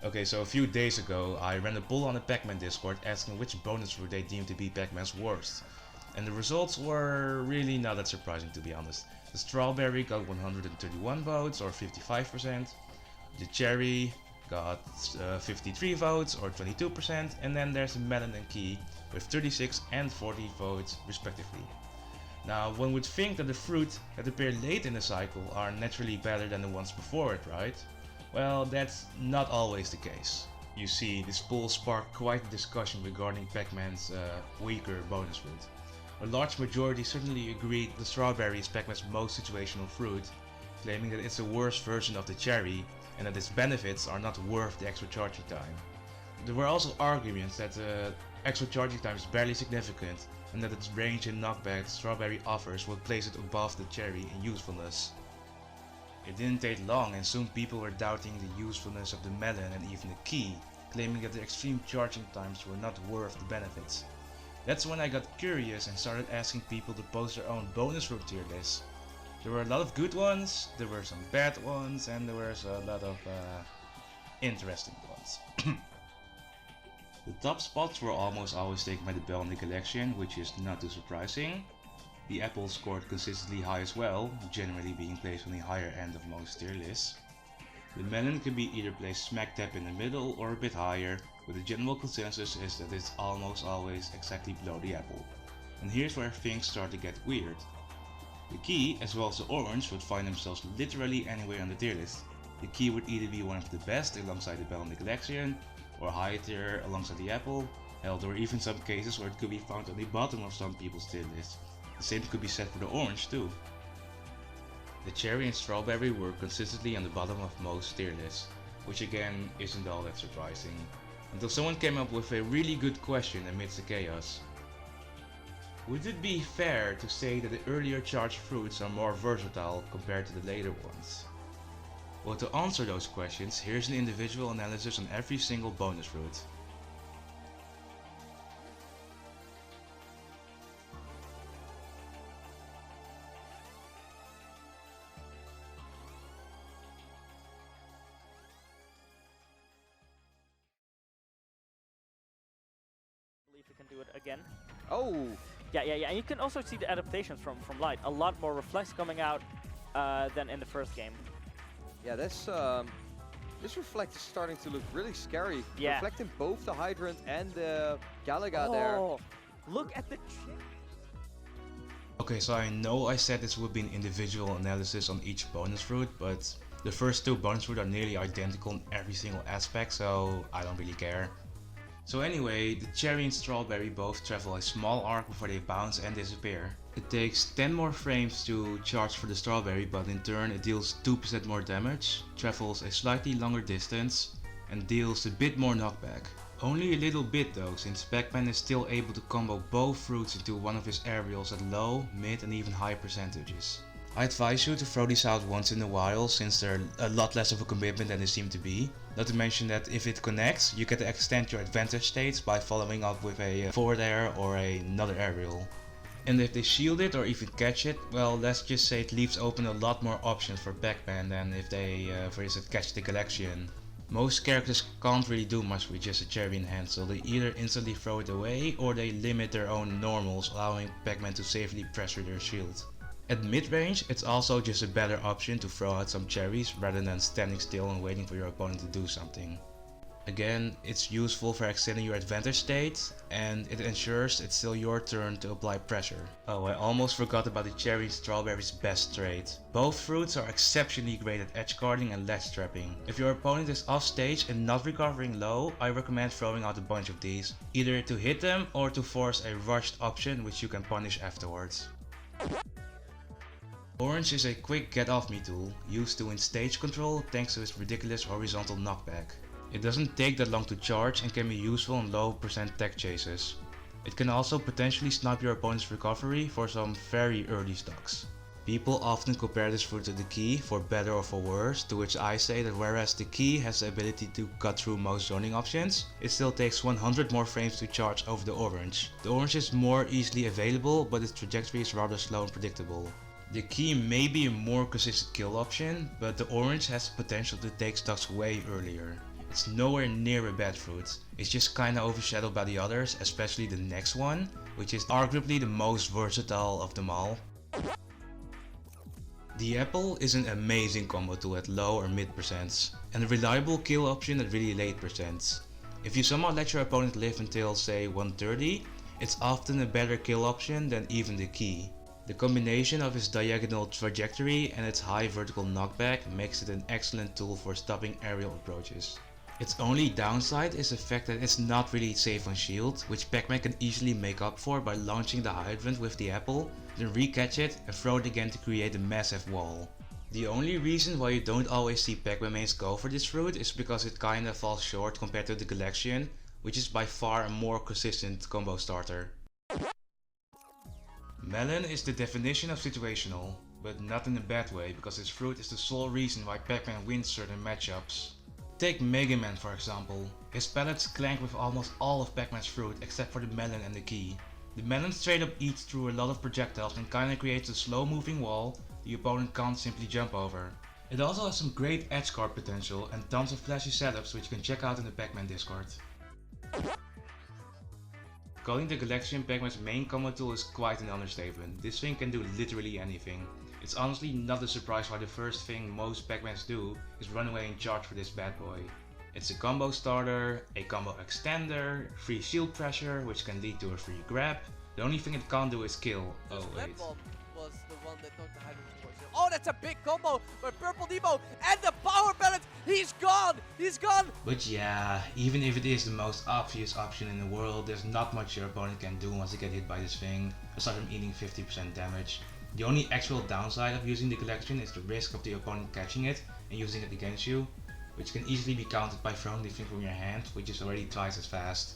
Okay, so a few days ago I ran a poll on the Pac-Man Discord asking which bonus fruit they deemed to be Pac-Man's worst. And the results were really not that surprising, to be honest. The strawberry got 131 votes or 55%, the cherry got 53 votes or 22%, and then there's the melon and key with 36 and 40 votes respectively. Now, one would think that the fruit that appear late in the cycle are naturally better than the ones before it, right? Well, that's not always the case. You see, this poll sparked quite a discussion regarding Pac-Man's weaker bonus fruit. A large majority certainly agreed the strawberry is Pac-Man's most situational fruit, claiming that it's a worse version of the cherry and that its benefits are not worth the extra charging time. There were also arguments that the extra charging time is barely significant and that its range and knockback strawberry offers would place it above the cherry in usefulness. It didn't take long and soon people were doubting the usefulness of the melon and even the key, claiming that the extreme charging times were not worth the benefits. That's when I got curious and started asking people to post their own bonus fruit tier lists. There were a lot of good ones, there were some bad ones, and there was a lot of interesting ones. The top spots were almost always taken by the bell in the collection, which is not too surprising. The apple scored consistently high as well, generally being placed on the higher end of most tier lists. The melon can be either placed smack dab in the middle or a bit higher, but the general consensus is that it's almost always exactly below the apple. And here's where things start to get weird. The key, as well as the orange, would find themselves literally anywhere on the tier list. The key would either be one of the best alongside the bell in the collection, or high tier alongside the apple. Hell, there were even some cases where it could be found on the bottom of some people's tier list. The same could be said for the orange too. The cherry and strawberry were consistently on the bottom of most tier lists, which again isn't all that surprising, until someone came up with a really good question amidst the chaos. Would it be fair to say that the earlier charged fruits are more versatile compared to the later ones? Well, to answer those questions, here's an individual analysis on every single bonus fruit. Believe we can do it again. Oh! Yeah. And you can also see the adaptations from Light. A lot more reflects coming out than in the first game. Yeah, this reflect is starting to look really scary. Yeah. Reflecting both the Hydrant and the Galaga there. Look at the... Okay, so I know I said this would be an individual analysis on each bonus fruit, but the first two bonus fruit are nearly identical in every single aspect, so I don't really care. So anyway, the cherry and strawberry both travel a small arc before they bounce and disappear. It takes 10 more frames to charge for the strawberry, but in turn it deals 2% more damage, travels a slightly longer distance, and deals a bit more knockback. Only a little bit though, since Pac-Man is still able to combo both fruits into one of his aerials at low, mid and even high percentages. I advise you to throw these out once in a while, since they're a lot less of a commitment than they seem to be. Not to mention that if it connects, you get to extend your advantage states by following up with a forward air or another aerial. And if they shield it or even catch it, well, let's just say it leaves open a lot more options for Pac-Man than if they, for instance, catch the collection. Most characters can't really do much with just a cherry in hand, so they either instantly throw it away or they limit their own normals, allowing Pac-Man to safely pressure their shield. At mid-range, it's also just a better option to throw out some cherries rather than standing still and waiting for your opponent to do something. Again, it's useful for extending your advantage state, and it ensures it's still your turn to apply pressure. Oh, I almost forgot about the cherry and strawberry's best trait. Both fruits are exceptionally great at edge guarding and ledge trapping. If your opponent is off stage and not recovering low, I recommend throwing out a bunch of these, either to hit them or to force a rushed option which you can punish afterwards. Orange is a quick get off me tool, used to win stage control thanks to its ridiculous horizontal knockback. It doesn't take that long to charge and can be useful in low percent tech chases. It can also potentially snipe your opponent's recovery for some very early stocks. People often compare this fruit to the key for better or for worse, to which I say that whereas the key has the ability to cut through most zoning options, it still takes 100 more frames to charge over the orange. The orange is more easily available, but its trajectory is rather slow and predictable. The key may be a more consistent kill option, but the orange has the potential to take stocks way earlier. It's nowhere near a bad fruit, it's just kinda overshadowed by the others, especially the next one, which is arguably the most versatile of them all. The apple is an amazing combo tool at low or mid percents, and a reliable kill option at really late percents. If you somehow let your opponent live until say 130, it's often a better kill option than even the key. The combination of its diagonal trajectory and its high vertical knockback makes it an excellent tool for stopping aerial approaches. Its only downside is the fact that it's not really safe on shield, which Pac-Man can easily make up for by launching the hydrant with the apple, then re-catch it and throw it again to create a massive wall. The only reason why you don't always see Pac-Man mains go for this fruit is because it kinda falls short compared to the Galaxian, which is by far a more consistent combo starter. Melon is the definition of situational, but not in a bad way because this fruit is the sole reason why Pac-Man wins certain matchups. Take Mega Man for example. His pellets clank with almost all of Pac-Man's fruit except for the melon and the key. The melon straight up eats through a lot of projectiles and kinda creates a slow moving wall the opponent can't simply jump over. It also has some great edge guard potential and tons of flashy setups which you can check out in the Pac-Man Discord. Calling the Galaxian Pac-Man's main combo tool is quite an understatement. This thing can do literally anything. It's honestly not a surprise why the first thing most Pac-Mans do is run away and charge for this bad boy. It's a combo starter, a combo extender, free shield pressure which can lead to a free grab. The only thing it can't do is kill. Oh wait. Was the one that knocked the hydrant towards him. Oh, that's a big combo by Purple Nemo and the power pellet. He's gone. He's gone. But yeah, even if it is the most obvious option in the world, there's not much your opponent can do once they get hit by this thing, aside from eating 50% damage. The only actual downside of using the collection is the risk of the opponent catching it and using it against you, which can easily be countered by throwing the thing from your hand, which is already twice as fast.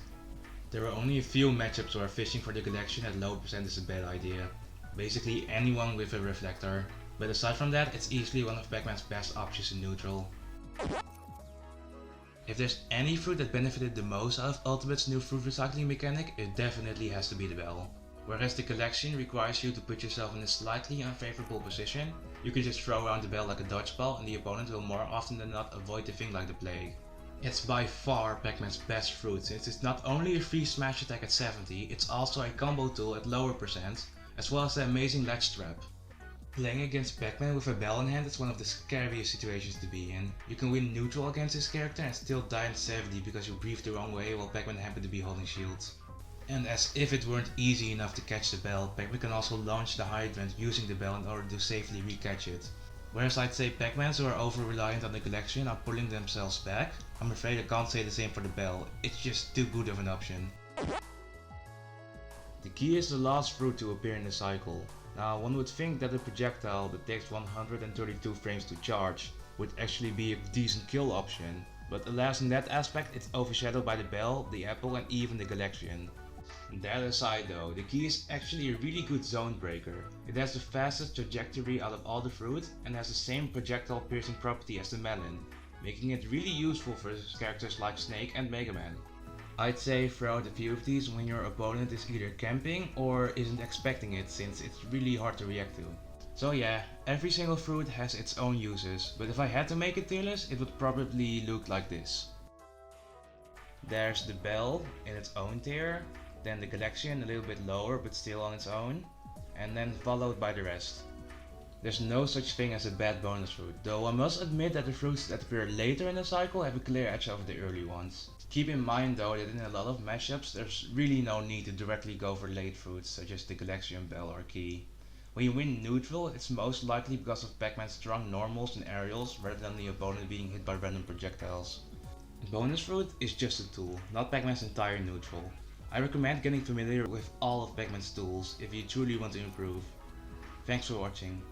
There are only a few matchups where fishing for the collection at low percent is a bad idea. Basically anyone with a reflector, but aside from that it's easily one of Pac-Man's best options in neutral. If there's any fruit that benefited the most out of Ultimate's new fruit recycling mechanic, it definitely has to be the bell. Whereas the collection requires you to put yourself in a slightly unfavorable position, you can just throw around the bell like a dodgeball and the opponent will more often than not avoid the thing like the plague. It's by far Pac-Man's best fruit since it's not only a free smash attack at 70, it's also a combo tool at lower percent, as well as the amazing ledge trap. Playing against Pac-Man with a bell in hand is one of the scariest situations to be in. You can win neutral against this character and still die in 70 because you breathed the wrong way while Pac-Man happened to be holding shields. And as if it weren't easy enough to catch the bell, Pac-Man can also launch the hydrant using the bell in order to safely re-catch it. Whereas I'd say Pac-Mans who are over-reliant on the collection are pulling themselves back, I'm afraid I can't say the same for the bell, it's just too good of an option. The key is the last fruit to appear in the cycle. Now one would think that a projectile that takes 132 frames to charge would actually be a decent kill option, but alas in that aspect it's overshadowed by the bell, the apple and even the Galaxian. That aside though, the key is actually a really good zone breaker. It has the fastest trajectory out of all the fruit and has the same projectile piercing property as the melon, making it really useful for characters like Snake and Mega Man. I'd say throw out a few of these when your opponent is either camping or isn't expecting it since it's really hard to react to. So yeah, every single fruit has its own uses, but if I had to make a tier list it would probably look like this. There's the bell in its own tier, then the Galaxian a little bit lower but still on its own, and then followed by the rest. There's no such thing as a bad bonus fruit, though I must admit that the fruits that appear later in the cycle have a clear edge over the early ones. Keep in mind though that in a lot of mashups there's really no need to directly go for late fruits such as the Galaxian Bell or Key. When you win neutral it's most likely because of Pac-Man's strong normals and aerials rather than the opponent being hit by random projectiles. Bonus fruit is just a tool, not Pac-Man's entire neutral. I recommend getting familiar with all of Pac-Man's tools if you truly want to improve. Thanks for watching.